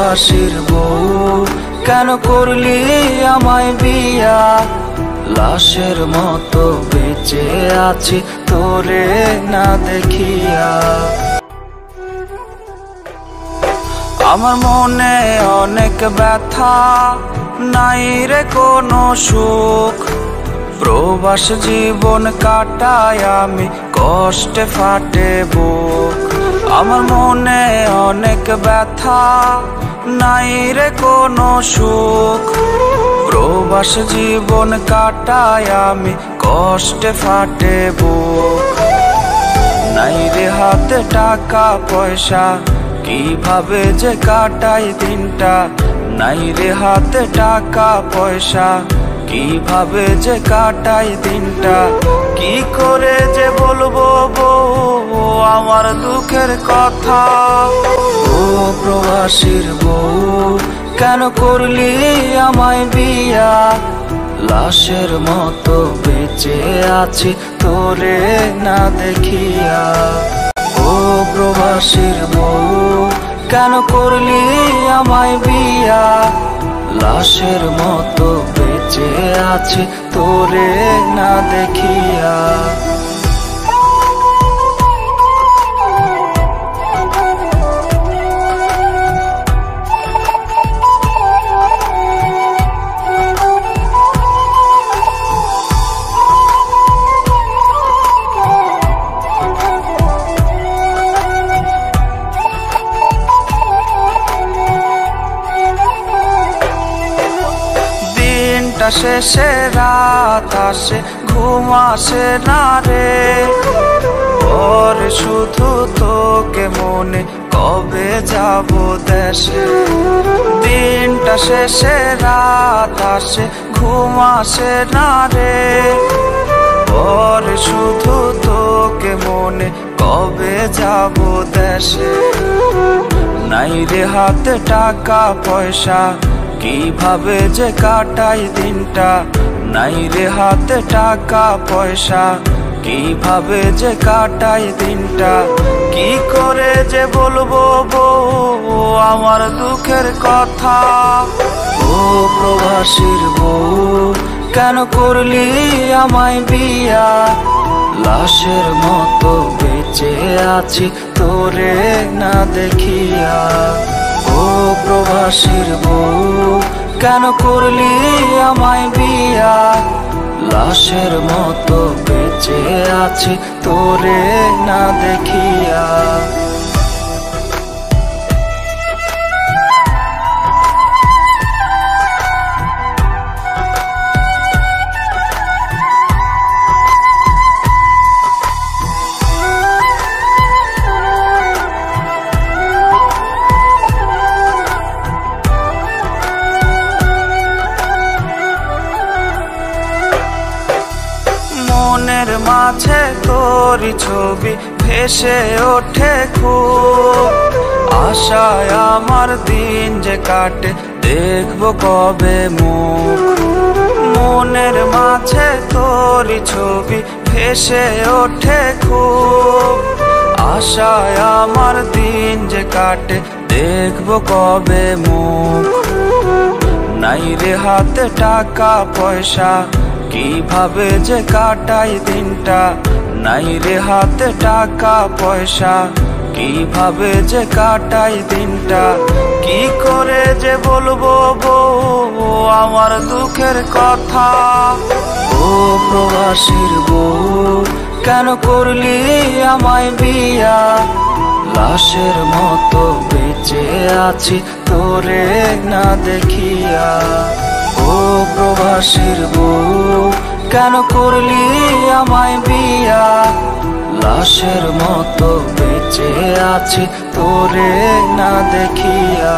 প্রবাসীর বউ কেন করলি আমায় বিয়া? লাশের মতো বেঁচে আছি তোরে না দেখিয়া। আমার মনে অনেক ব্যথা, নাই রে কোনো সুখ। প্রবাস জীবন কাটায় আমি কষ্টে ফাটে বুক। আমার মনে অনেক ব্যথা, নাই রে কোনো সুখ। প্রবাস জীবন কাটায় আমি কষ্টে ফাটে বুক। নাই রে হাতে টাকা পয়সা, কিভাবে যে কাটাই দিনটা। নাই রে হাতে টাকা পয়সা, কিভাবে যে কাটাই দিনটা। কি করে যে বলবো বউ আমার দুঃখের কথা। ও প্রবাসীর বউ কেন করলি আমায় বিয়া? লাশের মতো বেঁচে আছি তোরে না দেখিয়া। ও প্রবাসীর বউ কেন করলি আমায় বিয়া? লাশের মতো বেঁচে আছি তোরে না দেখিয়া। শেষে রাত আসে ঘুম আসে না রে। ওর শুধু তোকে মনে কবে যাব দেশে। দিনটা শেষে রাত আসে ঘুম আসে না রে। ওর শুধু তোকে মনে কবে যাব দেশে। নাই রে হাতে টাকা পয়সা, কিভাবে যে কাটাই দিনটা। নাই রে হাতে টাকা পয়সা, কিভাবে যে কাটাই দিনটা। কি করে যে বলবো বউ আমার দুঃখের কথা। ও প্রবাসীর বউ কেন করলি আমায় বিয়া? লাশের মতো বেঁচে আছি তোরে না দেখিয়া। ও প্রবাসীর বউ কেন করলি আমায় বিয়া? লাশের মতো বেঁচে আছি তোরে না দেখিয়া। মনের মাঝে তোরি ছবি ভেসে ওঠে খুব। আশায় আমার দিন যে কাটে দেখবো কবে মুখ। মনের মাঝে তোরি ছবি ভেসে ওঠে খুব। আশায় আমার দিন যে কাটে দেখবো কবে মুখ। নাই রে হাতে টাকা পয়সা, কিভাবে যে কাটাই দিনটা। নাই রে হাতে টাকা পয়সা, কিভাবে যে কাটাই দিনটা। কি করে যে বলবো বউ আমার দুঃখের কথা। ও প্রবাসীর বউ কেন করলি আমায় বিয়া? লাশের মতো বেঁচে আছি তোরে না দেখিয়া। ও প্রবাসীর বউ কেন করলি আমায় বিয়া? লাশের মতো বেঁচে আছি তোরে না দেখিয়া।